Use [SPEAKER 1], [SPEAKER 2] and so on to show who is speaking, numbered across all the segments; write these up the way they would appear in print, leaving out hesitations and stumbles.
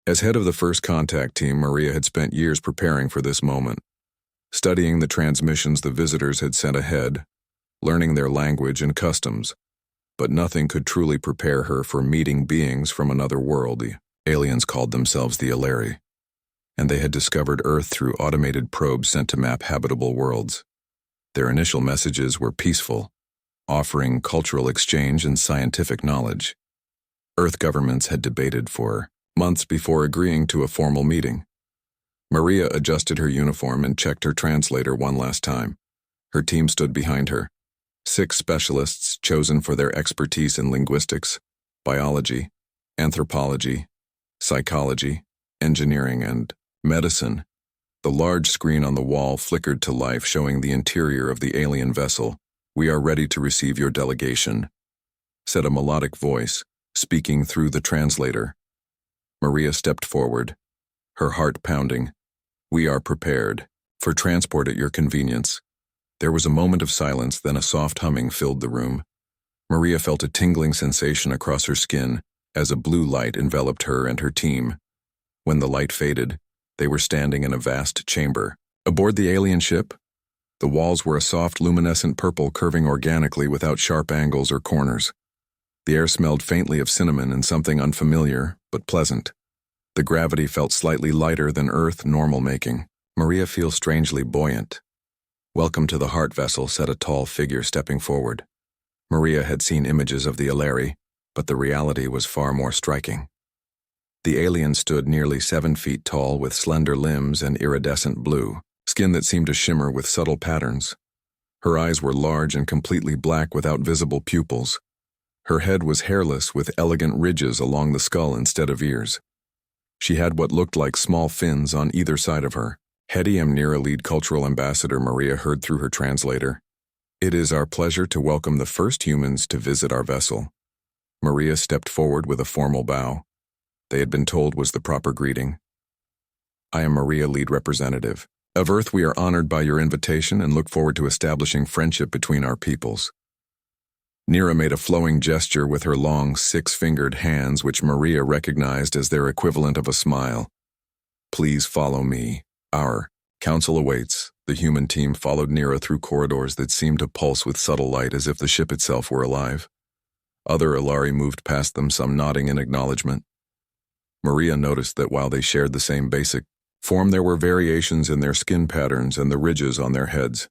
[SPEAKER 1] As head of the first contact team, Maria had spent years preparing for this moment, studying the transmissions the visitors had sent ahead, learning their language and customs. But nothing could truly prepare her for meeting beings from another world. The aliens called themselves the Alari, and they had discovered Earth through automated probes sent to map habitable worlds. Their initial messages were peaceful, offering cultural exchange and scientific knowledge. Earth governments had debated for months before agreeing to a formal meeting. Maria adjusted her uniform and checked her translator one last time. Her team stood behind her. 6 specialists chosen for their expertise in linguistics, biology, anthropology, psychology, engineering, and medicine. The large screen on the wall flickered to life, showing the interior of the alien vessel. "We are ready to receive your delegation," said a melodic voice, speaking through the translator. Maria stepped forward, her heart pounding. "We are prepared for transport at your convenience." There was a moment of silence, then a soft humming filled the room. Maria felt a tingling sensation across her skin as a blue light enveloped her and her team. When the light faded, they were standing in a vast chamber. Aboard the alien ship, the walls were a soft luminescent purple curving organically without sharp angles or corners. The air smelled faintly of cinnamon and something unfamiliar, but pleasant. The gravity felt slightly lighter than Earth normal making. Maria feels strangely buoyant. "Welcome to the Heart Vessel," said a tall figure stepping forward. Maria had seen images of the Alari, but the reality was far more striking. The alien stood nearly 7 feet tall with slender limbs and iridescent blue, skin that seemed to shimmer with subtle patterns. Her eyes were large and completely black without visible pupils. Her head was hairless with elegant ridges along the skull instead of ears. She had what looked like small fins on either side of her. Hedy Amnira, lead cultural ambassador, Maria heard through her translator. "It is our pleasure to welcome the first humans to visit our vessel." Maria stepped forward with a formal bow. They had been told was the proper greeting. "I am Maria, lead representative. Of Earth, we are honored by your invitation and look forward to establishing friendship between our peoples." Nira made a flowing gesture with her long, 6-fingered hands, which Maria recognized as their equivalent of a smile. "Please follow me. Our council awaits." The human team followed Nira through corridors that seemed to pulse with subtle light as if the ship itself were alive. Other Alari moved past them, some nodding in acknowledgement. Maria noticed that while they shared the same basic form, there were variations in their skin patterns and the ridges on their heads.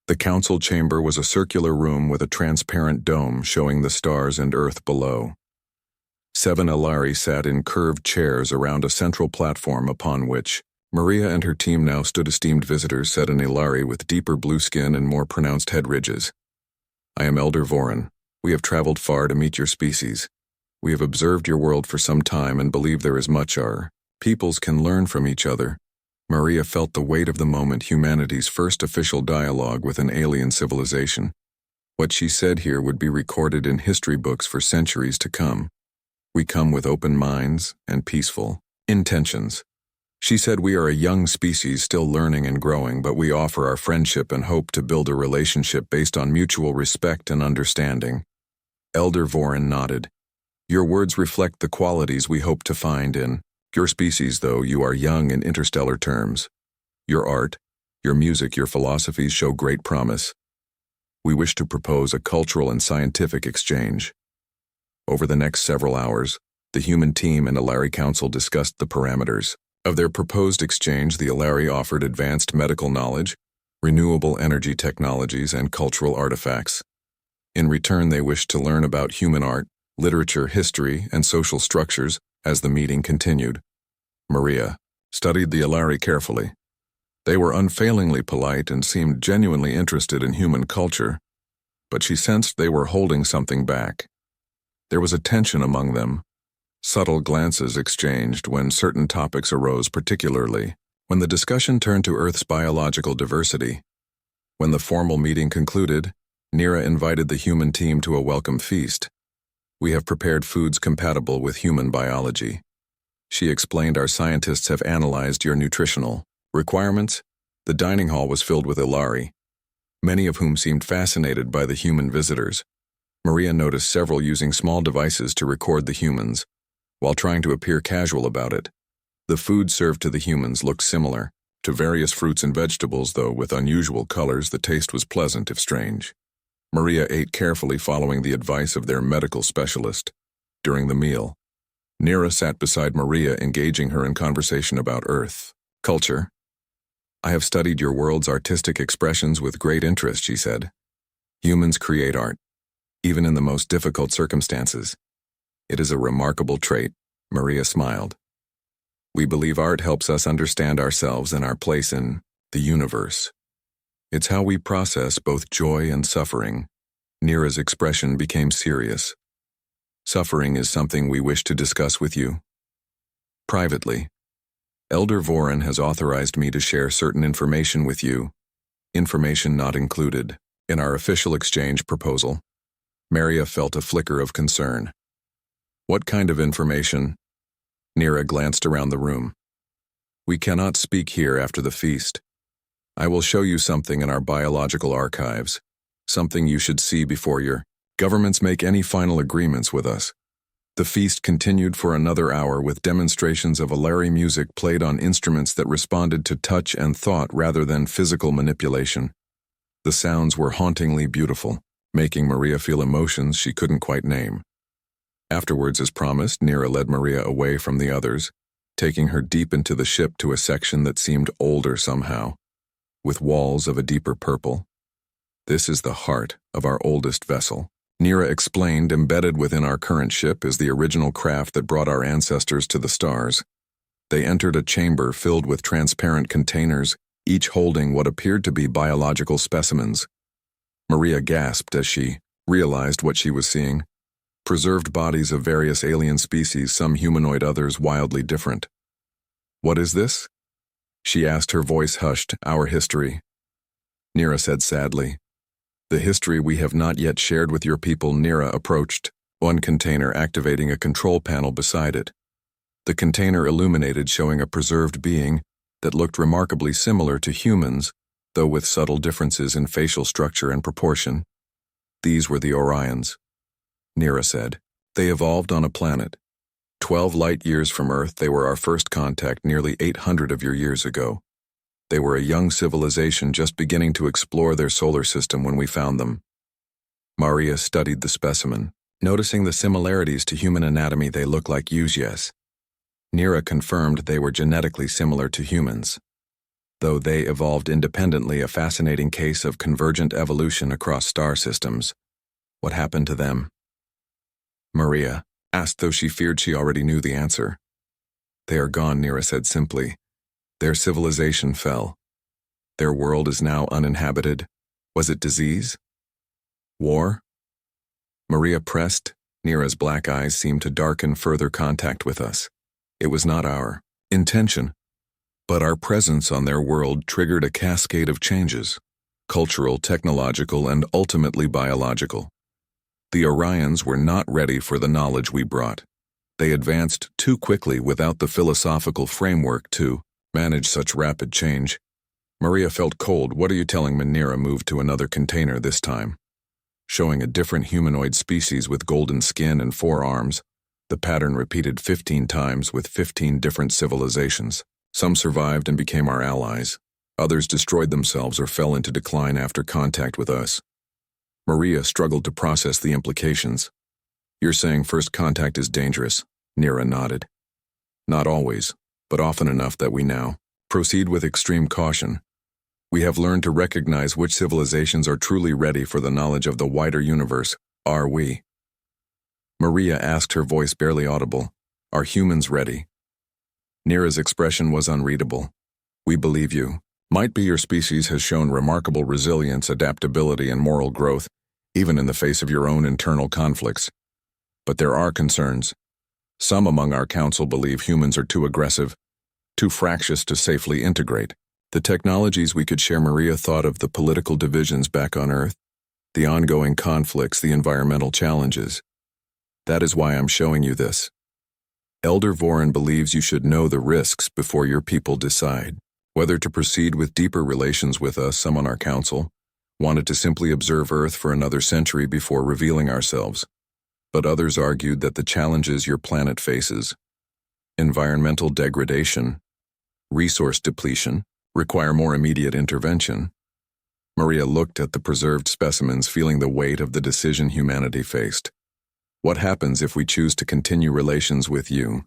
[SPEAKER 1] The council chamber was a circular room with a transparent dome showing the stars and Earth below. 7 Alari sat in curved chairs around a central platform upon which Maria and her team now stood. Esteemed visitors, said an Alari with deeper blue skin and more pronounced head ridges. "I am Elder Vorin. We have traveled far to meet your species. We have observed your world for some time and believe there is much our peoples can learn from each other." Maria felt the weight of the moment, humanity's first official dialogue with an alien civilization. What she said here would be recorded in history books for centuries to come. "We come with open minds and peaceful intentions." She said, "We are a young species still learning and growing, but we offer our friendship and hope to build a relationship based on mutual respect and understanding." Elder Vorin nodded. "Your words reflect the qualities we hope to find in your species, though you are young in interstellar terms. Your art, your music, your philosophies show great promise. We wish to propose a cultural and scientific exchange." Over the next several hours, the human team and Alari Council discussed the parameters of their proposed exchange. The Alari offered advanced medical knowledge, renewable energy technologies, and cultural artifacts. In return, they wished to learn about human art, literature, history, and social structures. As the meeting continued, Maria studied the Alari carefully. They were unfailingly polite and seemed genuinely interested in human culture, but she sensed they were holding something back. There was a tension among them. Subtle glances exchanged when certain topics arose, particularly when the discussion turned to Earth's biological diversity. When the formal meeting concluded, Nira invited the human team to a welcome feast. "We have prepared foods compatible with human biology." She explained, "Our scientists have analyzed your nutritional requirements." The dining hall was filled with Alari, many of whom seemed fascinated by the human visitors. Maria noticed several using small devices to record the humans, while trying to appear casual about it. The food served to the humans looked similar to various fruits and vegetables, though with unusual colors. The taste was pleasant if strange. Maria ate carefully, following the advice of their medical specialist. During the meal, Nira sat beside Maria, engaging her in conversation about Earth culture. "I have studied your world's artistic expressions with great interest," she said. "Humans create art, even in the most difficult circumstances. It is a remarkable trait." Maria smiled. "We believe art helps us understand ourselves and our place in the universe. It's how we process both joy and suffering." Nira's expression became serious. "Suffering is something we wish to discuss with you privately. Elder Voran has authorized me to share certain information with you, information not included in our official exchange proposal." Maria felt a flicker of concern. "What kind of information?" Nira glanced around the room. "We cannot speak here after the feast. I will show you something in our biological archives, something you should see before your governments make any final agreements with us." The feast continued for another hour, with demonstrations of Alari music played on instruments that responded to touch and thought rather than physical manipulation. The sounds were hauntingly beautiful, making Maria feel emotions she couldn't quite name. Afterwards, as promised, Nira led Maria away from the others, taking her deep into the ship to a section that seemed older somehow, with walls of a deeper purple. "This is the heart of our oldest vessel," Nira explained. "Embedded within our current ship is the original craft that brought our ancestors to the stars." They entered a chamber filled with transparent containers, each holding what appeared to be biological specimens. Maria gasped as she realized what she was seeing. Preserved bodies of various alien species, some humanoid, others wildly different. "What is this?" she asked, her voice hushed. "Our history," Nira said sadly. "The history we have not yet shared with your people." Nira approached one container, activating a control panel beside it. The container illuminated, showing a preserved being that looked remarkably similar to humans, though with subtle differences in facial structure and proportion. "These were the Orions," Nira said. "They evolved on a planet 12 light years from Earth. They were our first contact nearly 800 of your years ago. They were a young civilization just beginning to explore their solar system when we found them." Maria studied the specimen, noticing the similarities to human anatomy. "They look like Uzias." Nira confirmed they were genetically similar to humans, though they evolved independently, a fascinating case of convergent evolution across star systems. "What happened to them?" Maria asked, though she feared she already knew the answer. "They are gone," Nira said simply. "Their civilization fell. Their world is now uninhabited." "Was it disease? War?" Maria pressed. Nira's black eyes seemed to darken. "Further contact with us. It was not our intention, but our presence on their world triggered a cascade of changes, cultural, technological, and ultimately biological. The Orions were not ready for the knowledge we brought. They advanced too quickly without the philosophical framework to manage such rapid change." Maria felt cold. "What are you telling me?" Nira moved to another container, this time showing a different humanoid species with golden skin and 4 arms. The pattern repeated 15 times with 15 different civilizations. Some survived and became our allies. Others destroyed themselves or fell into decline after contact with us. Maria struggled to process the implications. "You're saying first contact is dangerous?" Nira nodded. "Not always, but often enough that we now proceed with extreme caution. We have learned to recognize which civilizations are truly ready for the knowledge of the wider universe. Are we?" Maria asked, her voice barely audible. "Are humans ready?" Nira's expression was unreadable. "We believe you. Might be your species has shown remarkable resilience, adaptability, and moral growth, even in the face of your own internal conflicts. But there are concerns. Some among our council believe humans are too aggressive, too fractious to safely integrate. The technologies we could share." Maria thought of the political divisions back on Earth, the ongoing conflicts, the environmental challenges. "That is why I'm showing you this. Elder Voran believes you should know the risks before your people decide whether to proceed with deeper relations with us." Some on our council wanted to simply observe Earth for another century before revealing ourselves, but others argued that the challenges your planet faces environmental degradation, resource depletion, require more immediate intervention. Maria looked at the preserved specimens, feeling the weight of the decision humanity faced. What happens if we choose to continue relations with you?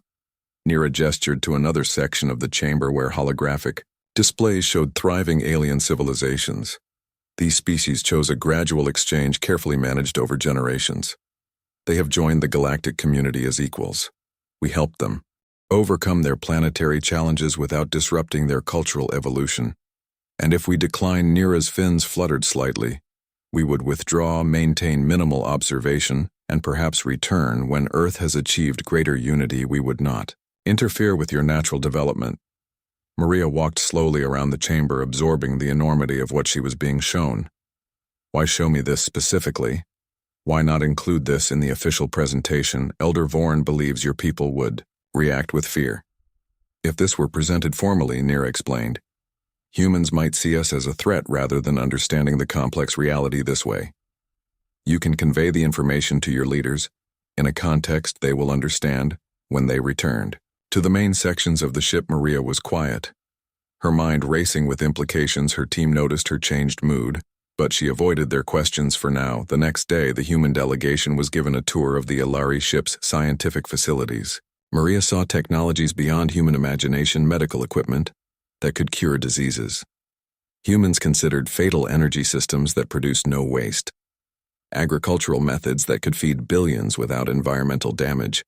[SPEAKER 1] Nira gestured to another section of the chamber where holographic displays showed thriving alien civilizations. These species chose a gradual exchange carefully managed over generations. They have joined the galactic community as equals. We helped them overcome their planetary challenges without disrupting their cultural evolution. And if we decline, Nira's fins fluttered slightly. We would withdraw, maintain minimal observation, and perhaps return when Earth has achieved greater unity. We would not interfere with your natural development. Maria walked slowly around the chamber, absorbing the enormity of what she was being shown. Why show me this specifically? Why not include this in the official presentation? Elder Vorn believes your people would react with fear. If this were presented formally, Nira explained, humans might see us as a threat rather than understanding the complex reality this way. You can convey the information to your leaders in a context they will understand when they returned. To the main sections of the ship, Maria was quiet, her mind racing with implications. Her team noticed her changed mood, but she avoided their questions for now. The next day, the human delegation was given a tour of the Ilari ship's scientific facilities. Maria saw technologies beyond human imagination, medical equipment that could cure diseases. Humans considered fatal energy systems that produced no waste. Agricultural methods that could feed billions without environmental damage.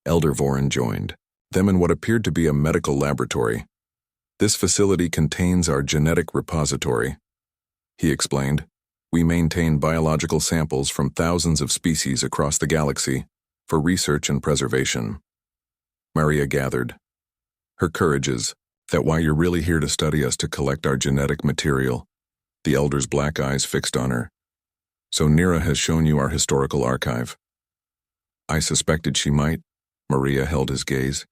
[SPEAKER 1] Elder Voren joined them in what appeared to be a medical laboratory. This facility contains our genetic repository, he explained. We maintain biological samples from thousands of species across the galaxy for research and preservation. Maria gathered her courages. That why you're really here to study us, to collect our genetic material? The elder's black eyes fixed on her. So Nira has shown you our historical archive. I suspected she might. Maria held his gaze.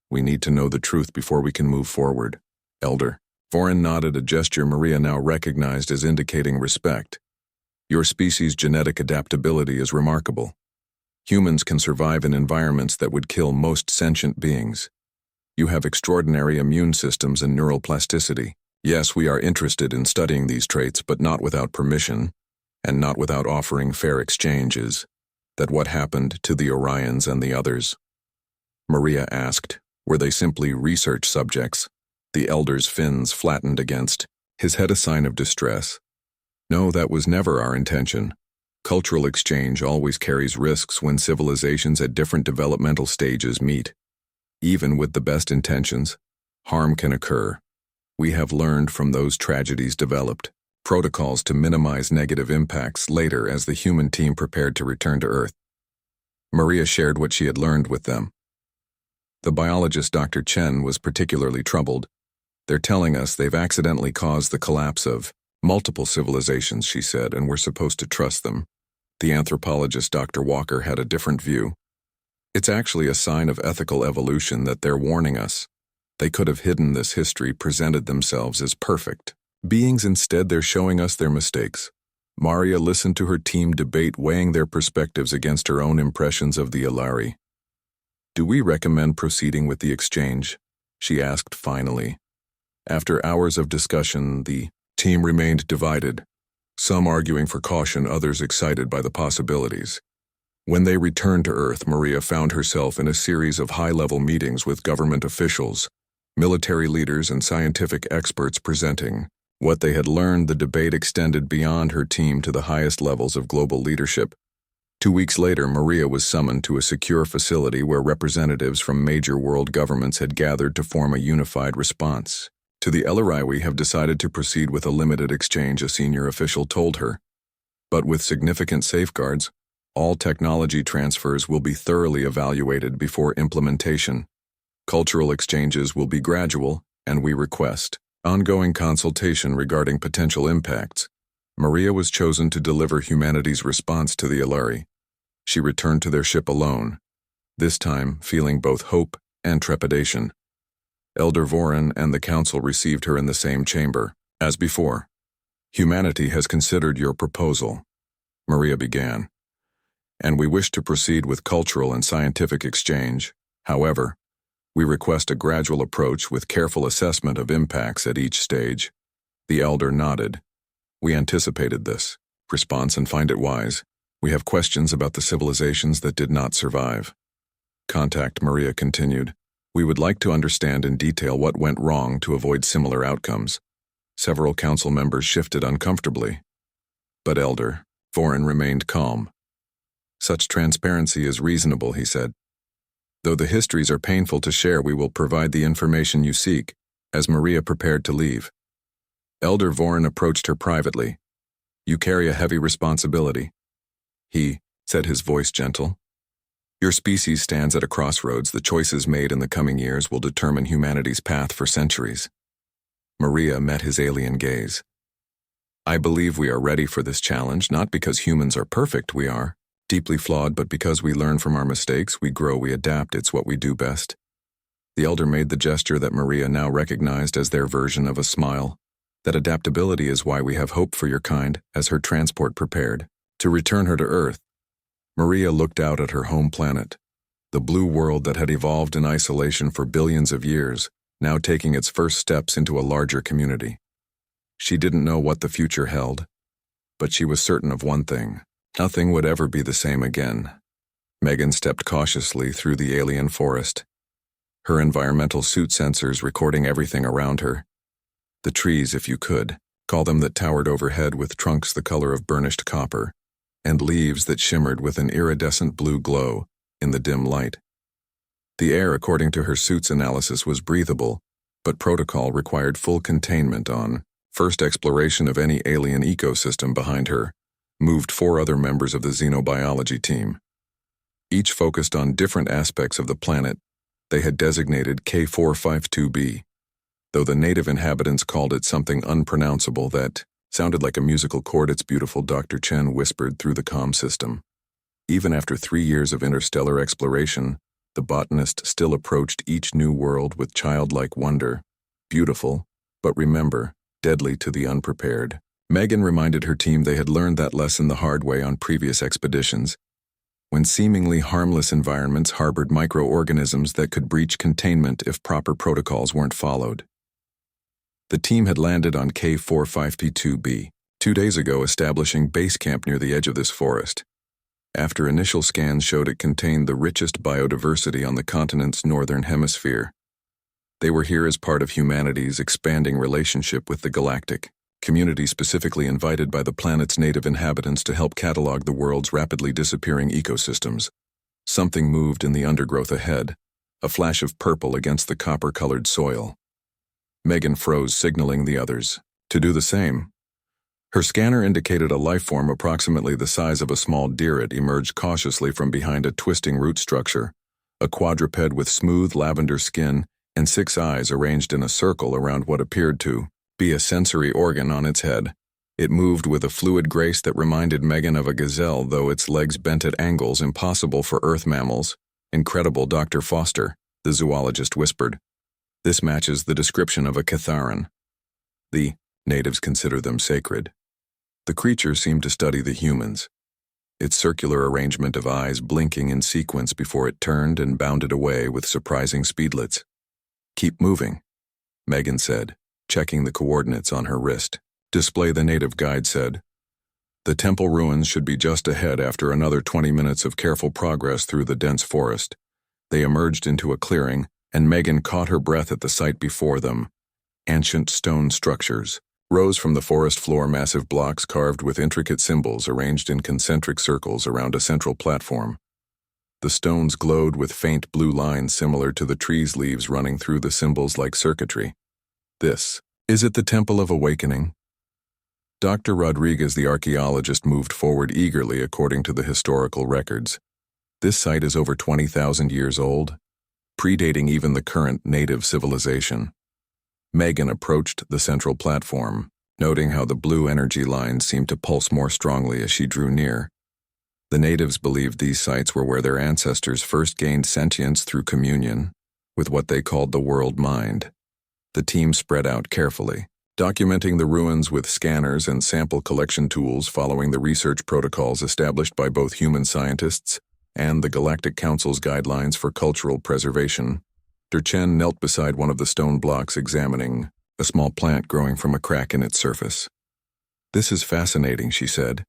[SPEAKER 1] We need to know the truth before we can move forward. Elder Voren nodded, a gesture Maria now recognized as indicating respect. Your species' genetic adaptability is remarkable. Humans can survive in environments that would kill most sentient beings. You have extraordinary immune systems and neural plasticity. Yes, we are interested in studying these traits, but not without permission, and not without offering fair exchanges. That what happened to the Orions and the others? Maria asked. Were they simply research subjects? The elder's fins flattened against his head, a sign of distress. No, that was never our intention. Cultural exchange always carries risks when civilizations at different developmental stages meet. Even with the best intentions, harm can occur. We have learned from those tragedies, developed protocols to minimize negative impacts later as the human team prepared to return to Earth. Maria shared what she had learned with them. The biologist Dr. Chen was particularly troubled. They're telling us they've accidentally caused the collapse of multiple civilizations, she said, and we're supposed to trust them. The anthropologist Dr. Walker had a different view. It's actually a sign of ethical evolution that they're warning us. They could have hidden this history, presented themselves as perfect beings. Instead, they're showing us their mistakes. Maria listened to her team debate, weighing their perspectives against her own impressions of the Ilari. Do we recommend proceeding with the exchange? She asked finally. After hours of discussion, the team remained divided, some arguing for caution, others excited by the possibilities. When they returned to Earth, Maria found herself in a series of high-level meetings with government officials, military leaders, and scientific experts presenting what they had learned. The debate extended beyond her team to the highest levels of global leadership. 2 weeks later, Maria was summoned to a secure facility where representatives from major world governments had gathered to form a unified response. To the Ilari, we have decided to proceed with a limited exchange, a senior official told her. But with significant safeguards, all technology transfers will be thoroughly evaluated before implementation. Cultural exchanges will be gradual, and we request ongoing consultation regarding potential impacts. Maria was chosen to deliver humanity's response to the Ilari. She returned to their ship alone, this time feeling both hope and trepidation. Elder Voren and the council received her in the same chamber as before. Humanity has considered your proposal, Maria began, and we wish to proceed with cultural and scientific exchange. However, We request a gradual approach with careful assessment of impacts at each stage. The elder nodded. We anticipated this response and find it wise. We have questions about the civilizations that did not survive. Contact, Maria continued. We would like to understand in detail what went wrong to avoid similar outcomes. Several council members shifted uncomfortably. But Elder Vorin remained calm. Such transparency is reasonable, he said. Though the histories are painful to share, we will provide the information you seek, as Maria prepared to leave. Elder Vorin approached her privately. You carry a heavy responsibility. He said, his voice gentle. Your species stands at a crossroads. The choices made in the coming years will determine humanity's path for centuries. Maria met his alien gaze. I believe we are ready for this challenge, not because humans are perfect, we are deeply flawed, but because we learn from our mistakes, we grow, we adapt, it's what we do best. The elder made the gesture that Maria now recognized as their version of a smile. That adaptability is why we have hope for your kind, as her transport prepared to return her to Earth. Maria looked out at her home planet, the blue world that had evolved in isolation for billions of years, now taking its first steps into a larger community. She didn't know what the future held, but she was certain of one thing. Nothing would ever be the same again. Megan stepped cautiously through the alien forest, her environmental suit sensors recording everything around her. The trees, if you could, call them, that towered overhead with trunks the color of burnished copper, and leaves that shimmered with an iridescent blue glow in the dim light. The air, according to her suit's analysis, was breathable, but protocol required full containment on first exploration of any alien ecosystem. Behind her moved 4 other members of the xenobiology team. Each focused on different aspects of the planet. They had designated K452b, though the native inhabitants called it something unpronounceable that sounded like a musical chord. It's beautiful, Dr. Chen whispered through the comm system. Even after 3 years of interstellar exploration, the botanist still approached each new world with childlike wonder. Beautiful, but remember, deadly to the unprepared. Megan reminded her team they had learned that lesson the hard way on previous expeditions, when seemingly harmless environments harbored microorganisms that could breach containment if proper protocols weren't followed. The team had landed on K45P2b 2 days ago, establishing base camp near the edge of this forest. After initial scans showed it contained the richest biodiversity on the continent's northern hemisphere. They were here as part of humanity's expanding relationship with the galactic community, specifically invited by the planet's native inhabitants to help catalog the world's rapidly disappearing ecosystems. Something moved in the undergrowth ahead, a flash of purple against the copper-colored soil. Megan froze, signaling the others to do the same. Her scanner indicated a lifeform approximately the size of a small deer. It emerged cautiously from behind a twisting root structure, a quadruped with smooth lavender skin and 6 eyes arranged in a circle around what appeared to be a sensory organ on its head. It moved with a fluid grace that reminded Megan of a gazelle, though its legs bent at angles impossible for earth mammals. Incredible, Dr. Foster, the zoologist whispered. This matches the description of a Catharan. The natives consider them sacred. The creature seemed to study the humans, its circular arrangement of eyes blinking in sequence before it turned and bounded away with surprising speedlets. Keep moving, Megan said, checking the coordinates on her wrist. Display, the native guide said. The temple ruins should be just ahead. After another 20 minutes of careful progress through the dense forest, they emerged into a clearing, and Megan caught her breath at the sight before them. Ancient stone structures rose from the forest floor, massive blocks carved with intricate symbols arranged in concentric circles around a central platform. The stones glowed with faint blue lines similar to the tree's leaves running through the symbols like circuitry. Is it the Temple of Awakening? Dr. Rodriguez, the archaeologist, moved forward eagerly according to the historical records. This site is over 20,000 years old, predating even the current native civilization. Megan approached the central platform, noting how the blue energy lines seemed to pulse more strongly as she drew near. The natives believed these sites were where their ancestors first gained sentience through communion with what they called the world mind. The team spread out carefully, documenting the ruins with scanners and sample collection tools, following the research protocols established by both human scientists and the Galactic Council's guidelines for cultural preservation. Chen knelt beside one of the stone blocks examining a small plant growing from a crack in its surface. "This is fascinating," she said.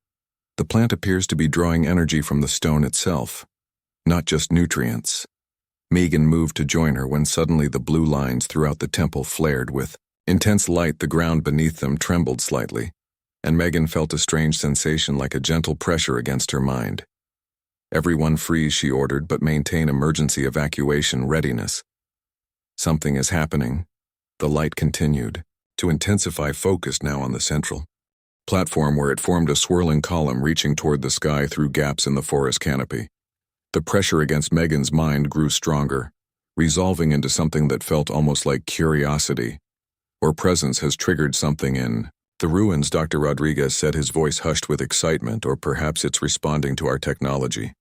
[SPEAKER 1] "The plant appears to be drawing energy from the stone itself, not just nutrients." Megan moved to join her when suddenly the blue lines throughout the temple flared with intense light. The ground beneath them trembled slightly, and Megan felt a strange sensation like a gentle pressure against her mind. "Everyone freeze," she ordered, "but maintain emergency evacuation readiness." "Something is happening." The light continued to intensify, focused now on the central platform where it formed a swirling column reaching toward the sky through gaps in the forest canopy. The pressure against Megan's mind grew stronger, resolving into something that felt almost like curiosity. "Or presence has triggered something in the ruins," Dr. Rodriguez said, his voice hushed with excitement. "Or perhaps it's responding to our technology."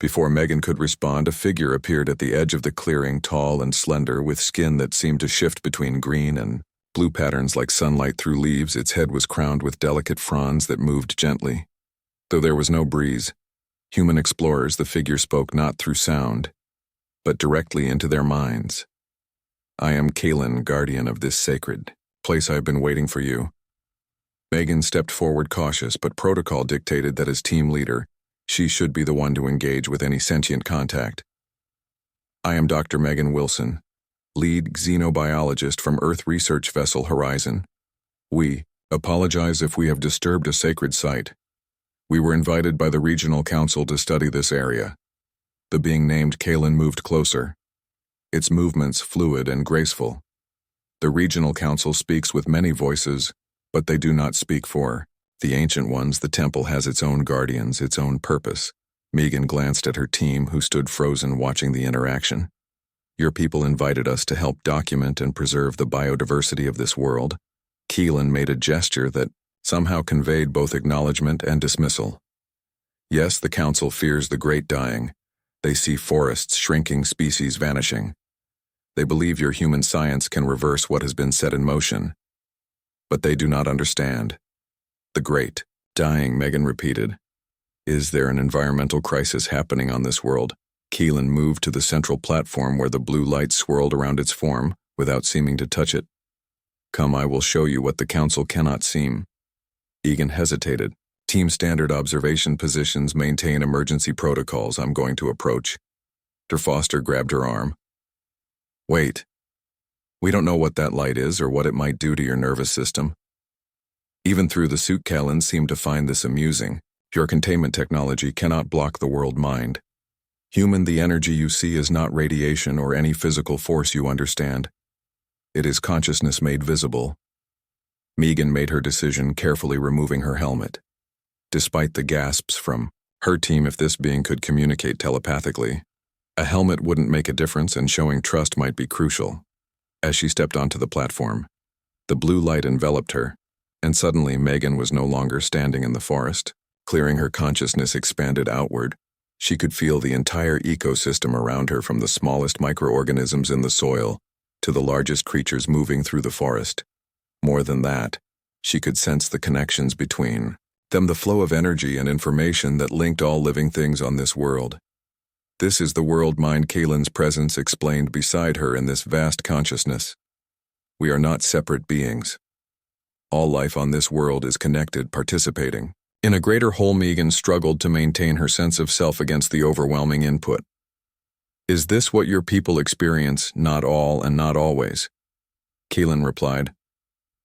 [SPEAKER 1] Before Megan could respond, a figure appeared at the edge of the clearing, tall and slender, with skin that seemed to shift between green and blue patterns like sunlight through leaves. Its head was crowned with delicate fronds that moved gently, though there was no breeze. Human explorers, the figure spoke not through sound, but directly into their minds. "I am Kalen, guardian of this sacred place. I have been waiting for you." Megan stepped forward, cautious, but protocol dictated that as team leader, she should be the one to engage with any sentient contact. "I am Dr. Megan Wilson, lead xenobiologist from Earth Research Vessel Horizon. We apologize if we have disturbed a sacred site. We were invited by the Regional Council to study this area." The being named Kalen moved closer, its movements fluid and graceful. "The Regional Council speaks with many voices, but they do not speak for the ancient ones. The temple has its own guardians, its own purpose." Megan glanced at her team, who stood frozen watching the interaction. "Your people invited us to help document and preserve the biodiversity of this world." Keelan made a gesture that somehow conveyed both acknowledgement and dismissal. "Yes, the Council fears the great dying. They see forests shrinking, species vanishing. They believe your human science can reverse what has been set in motion. But they do not understand. The great dying," Megan repeated. "Is there an environmental crisis happening on this world?" Keelan moved to the central platform where the blue light swirled around its form without seeming to touch it. "Come, I will show you what the Council cannot seem." Egan hesitated. "Team standard observation positions, maintain emergency protocols. I'm going to approach." Dr. Foster grabbed her arm. "Wait. We don't know what that light is or what it might do to your nervous system." Even through the suit, Callan seemed to find this amusing. "Your containment technology cannot block the world mind. Human, the energy you see is not radiation or any physical force you understand. It is consciousness made visible." Megan made her decision, carefully removing her helmet. Despite the gasps from her team, if this being could communicate telepathically, a helmet wouldn't make a difference, and showing trust might be crucial. As she stepped onto the platform, the blue light enveloped her, and suddenly Megan was no longer standing in the forest. Clearing, her consciousness expanded outward. She could feel the entire ecosystem around her, from the smallest microorganisms in the soil to the largest creatures moving through the forest. More than that, she could sense the connections between them, the flow of energy and information that linked all living things on this world. "This is the world mind," Kalen's presence explained beside her in this vast consciousness. "We are not separate beings. All life on this world is connected, participating in a greater whole." Megan struggled to maintain her sense of self against the overwhelming input. "Is this what your people experience?" "Not all and not always," Keelan replied.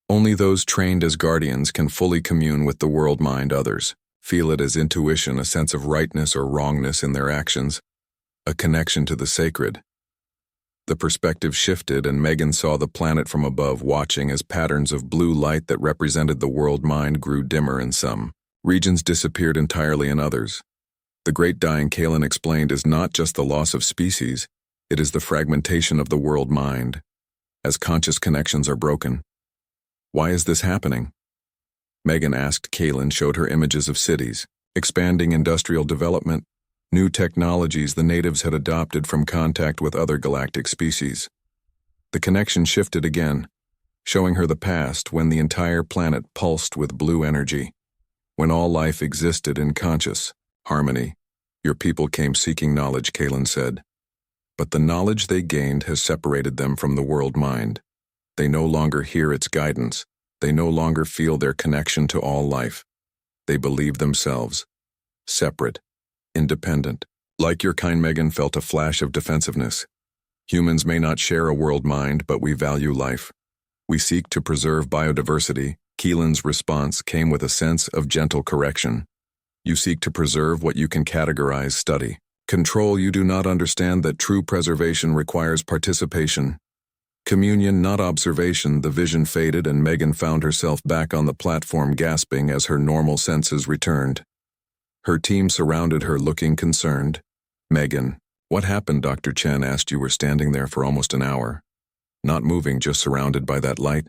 [SPEAKER 1] "Only those trained as guardians can fully commune with the world mind. Others feel it as intuition, a sense of rightness or wrongness in their actions, a connection to the sacred." The perspective shifted, and Megan saw the planet from above, watching as patterns of blue light that represented the world mind grew dimmer in some regions, disappeared entirely in others. "The great dying," Kalen explained, "is not just the loss of species, it is the fragmentation of the world mind, as conscious connections are broken." "Why is this happening?" Megan asked. Kalen showed her images of cities, expanding industrial development, new technologies the natives had adopted from contact with other galactic species. The connection shifted again, showing her the past, when the entire planet pulsed with blue energy, when all life existed in conscious harmony. "Your people came seeking knowledge," Kalen said. But the knowledge they gained has separated them from the world mind. They no longer hear its guidance. They no longer feel their connection to all life. They believe themselves separate, independent. Like your kind, Megan felt a flash of defensiveness. Humans may not share a world mind, but we value life. We seek to preserve biodiversity. Keelan's response came with a sense of gentle correction. You seek to preserve what you can categorize, study. Control. You do not understand that true preservation requires participation. Communion, not observation. The vision faded and Megan found herself back on the platform, gasping as her normal senses returned. Her team surrounded her, looking concerned. Megan, what happened? Dr. Chen asked. You were standing there for almost an hour. Not moving, just surrounded by that light.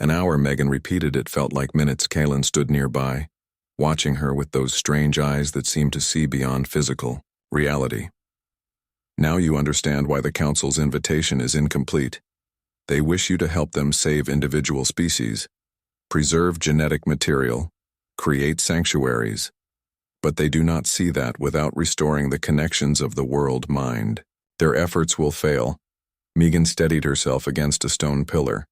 [SPEAKER 1] An hour, Megan repeated. It felt like minutes. Keelan stood nearby, watching her with those strange eyes that seemed to see beyond physical reality. Now you understand why the Council's invitation is incomplete. They wish you to help them save individual species, preserve genetic material, create sanctuaries. But they do not see that without restoring the connections of the world mind. Their efforts will fail. Megan steadied herself against a stone pillar.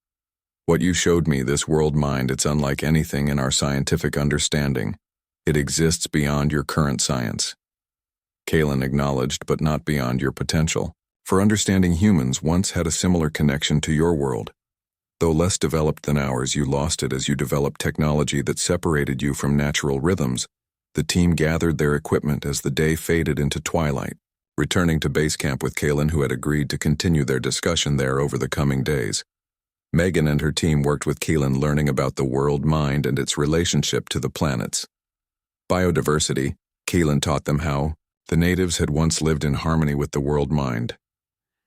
[SPEAKER 1] What you showed me, this world mind, it's unlike anything in our scientific understanding. It exists beyond your current science. Keelan acknowledged, but not beyond your potential. For understanding humans once had a similar connection to your world. Though less developed than ours, you lost it as you developed technology that separated you from natural rhythms. The team gathered their equipment as the day faded into twilight, returning to base camp with Keelan, who had agreed to continue their discussion there over the coming days. Megan and her team worked with Keelan, learning about the world mind and its relationship to the planets. Biodiversity. Keelan taught them how the natives had once lived in harmony with the world mind,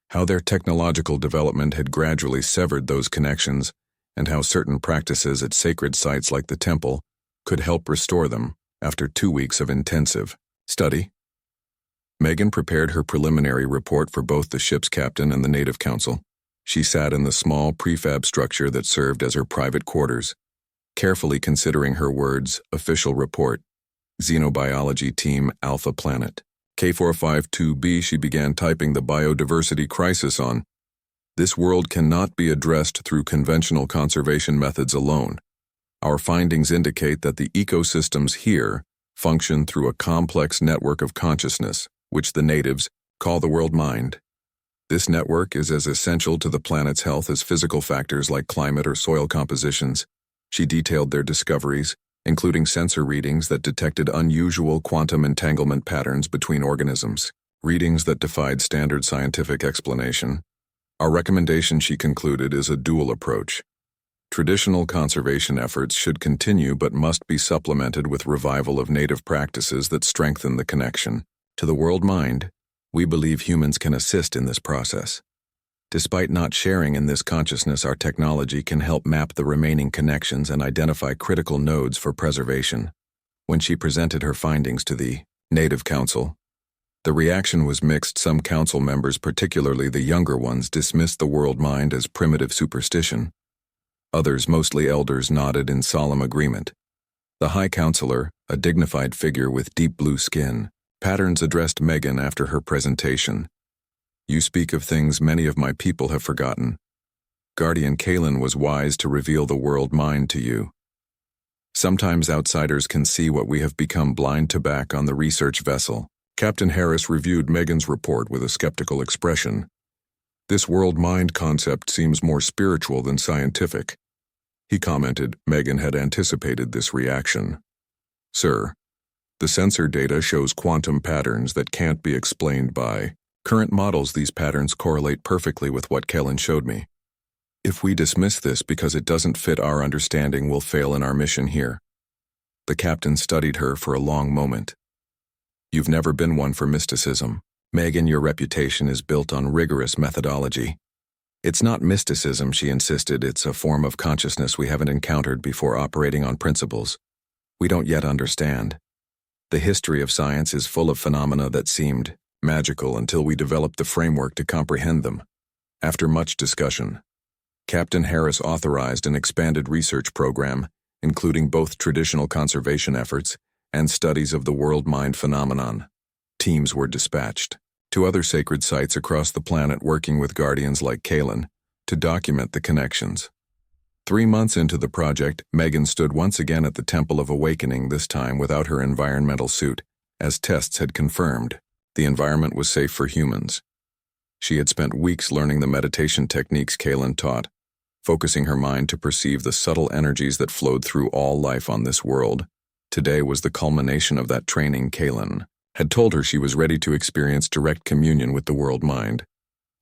[SPEAKER 1] how their technological development had gradually severed those connections, and how certain practices at sacred sites like the temple could help restore them after 2 weeks of intensive study. Megan prepared her preliminary report for both the ship's captain and the native council. She sat in the small prefab structure that served as her private quarters, carefully considering her words. Official report. Xenobiology Team Alpha Planet. K452b. She began typing. The biodiversity crisis on this world cannot be addressed through conventional conservation methods alone. Our findings indicate that the ecosystems here function through a complex network of consciousness, which the natives call the world mind. This network is as essential to the planet's health as physical factors like climate or soil compositions. She detailed their discoveries, including sensor readings that detected unusual quantum entanglement patterns between organisms, readings that defied standard scientific explanation. Our recommendation, she concluded, is a dual approach. Traditional conservation efforts should continue but must be supplemented with revival of native practices that strengthen the connection to the world mind. We believe humans can assist in this process. Despite not sharing in this consciousness, our technology can help map the remaining connections and identify critical nodes for preservation. When she presented her findings to the Native Council, the reaction was mixed. Some council members, particularly the younger ones, dismissed the world mind as primitive superstition. Others, mostly elders, nodded in solemn agreement. The High Counselor, a dignified figure with deep blue skin, patterns, addressed Megan after her presentation. You speak of things many of my people have forgotten. Guardian Keelan was wise to reveal the world mind to you. Sometimes outsiders can see what we have become blind to. Back on the research vessel, Captain Harris reviewed Megan's report with a skeptical expression. This world mind concept seems more spiritual than scientific, he commented. Megan had anticipated this reaction. Sir, the sensor data shows quantum patterns that can't be explained by current models. These patterns correlate perfectly with what Keelan showed me. If we dismiss this because it doesn't fit our understanding, we'll fail in our mission here. The captain studied her for a long moment. You've never been one for mysticism. Megan, your reputation is built on rigorous methodology. It's not mysticism, she insisted. It's a form of consciousness we haven't encountered before, operating on principles we don't yet understand. The history of science is full of phenomena that seemed magical until we developed the framework to comprehend them. After much discussion, Captain Harris authorized an expanded research program, including both traditional conservation efforts and studies of the world mind phenomenon. Teams were dispatched to other sacred sites across the planet, working with guardians like Kalen to document the connections. 3 months into the project, Megan stood once again at the Temple of Awakening, this time without her environmental suit, as tests had confirmed. The environment was safe for humans. She had spent weeks learning the meditation techniques Kalen taught, focusing her mind to perceive the subtle energies that flowed through all life on this world. Today was the culmination of that training. Kalen had told her she was ready to experience direct communion with the world mind,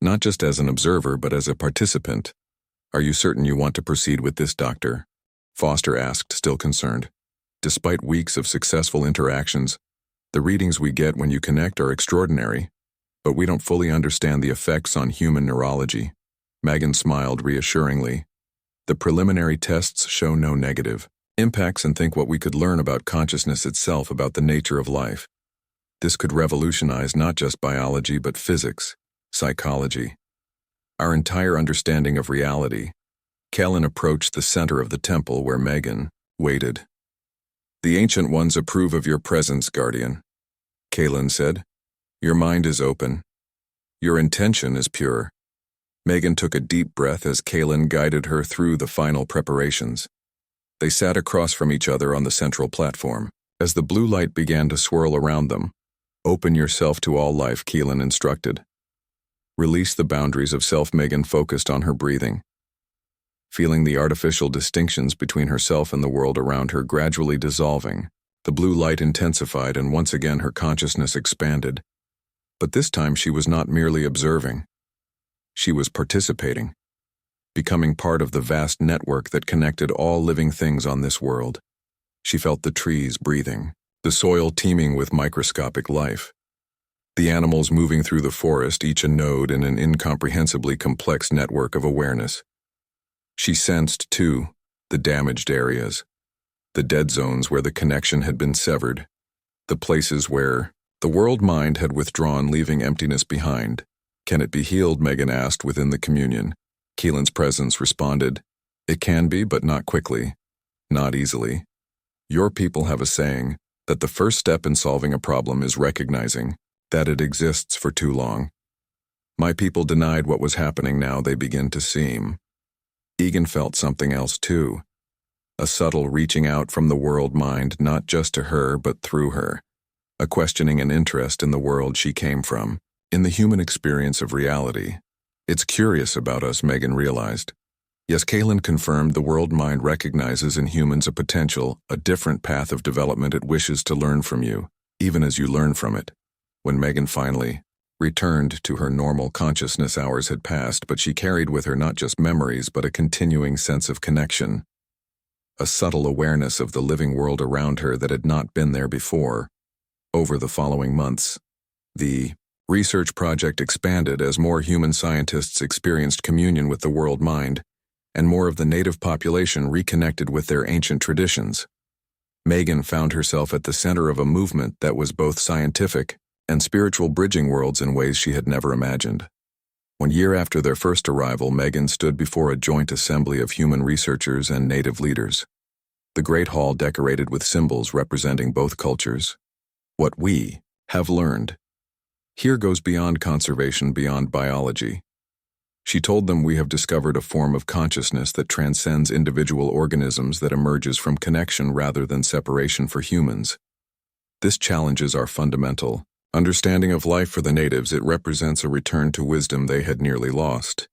[SPEAKER 1] not just as an observer but as a participant. "Are you certain you want to proceed with this, Doctor?" Foster asked, still concerned. "Despite weeks of successful interactions, the readings we get when you connect are extraordinary, but we don't fully understand the effects on human neurology." Megan smiled reassuringly. "The preliminary tests show no negative impacts, and think what we could learn about consciousness itself, about the nature of life. This could revolutionize not just biology but physics, psychology, our entire understanding of reality." Kalen approached the center of the temple where Megan waited. "The Ancient Ones approve of your presence, Guardian," Kalen said. "Your mind is open. Your intention is pure." Megan took a deep breath as Kalen guided her through the final preparations. They sat across from each other on the central platform. As the blue light began to swirl around them, "Open yourself to all life," Kalen instructed. "Release the boundaries of self." Megan focused on her breathing, feeling the artificial distinctions between herself and the world around her gradually dissolving. The blue light intensified, and once again her consciousness expanded. But this time she was not merely observing. She was participating, becoming part of the vast network that connected all living things on this world. She felt the trees breathing, the soil teeming with microscopic life, the animals moving through the forest, each a node in an incomprehensibly complex network of awareness. She sensed, too, the damaged areas, the dead zones where the connection had been severed, the places where the world mind had withdrawn, leaving emptiness behind. "Can it be healed?" Megan asked within the communion. Keelan's presence responded, "It can be, but not quickly, not easily. Your people have a saying that the first step in solving a problem is recognizing that it exists for too long. My people denied what was happening. Now they begin to seem." Egan felt something else too, a subtle reaching out from the world mind, not just to her but through her, a questioning and interest in the world she came from, in the human experience of reality. "It's curious about us," Megan realized. Yes, Kalen confirmed, the world mind recognizes in humans a potential, a different path of development. It wishes to learn from you, even as you learn from it. When Megan finally returned to her normal consciousness, hours had passed, but she carried with her not just memories but a continuing sense of connection, a subtle awareness of the living world around her that had not been there before. Over the following months, the research project expanded as more human scientists experienced communion with the world mind, and more of the native population reconnected with their ancient traditions. Megan found herself at the center of a movement that was both scientific and spiritual, bridging worlds in ways she had never imagined. 1 year after their first arrival, Megan stood before a joint assembly of human researchers and native leaders. The great hall decorated with symbols representing both cultures. "What we have learned here goes beyond conservation, beyond biology," she told them. "We have discovered a form of consciousness that transcends individual organisms, that emerges from connection rather than separation for humans. This challenges our fundamental understanding of life. For the natives, it represents a return to wisdom they had nearly lost.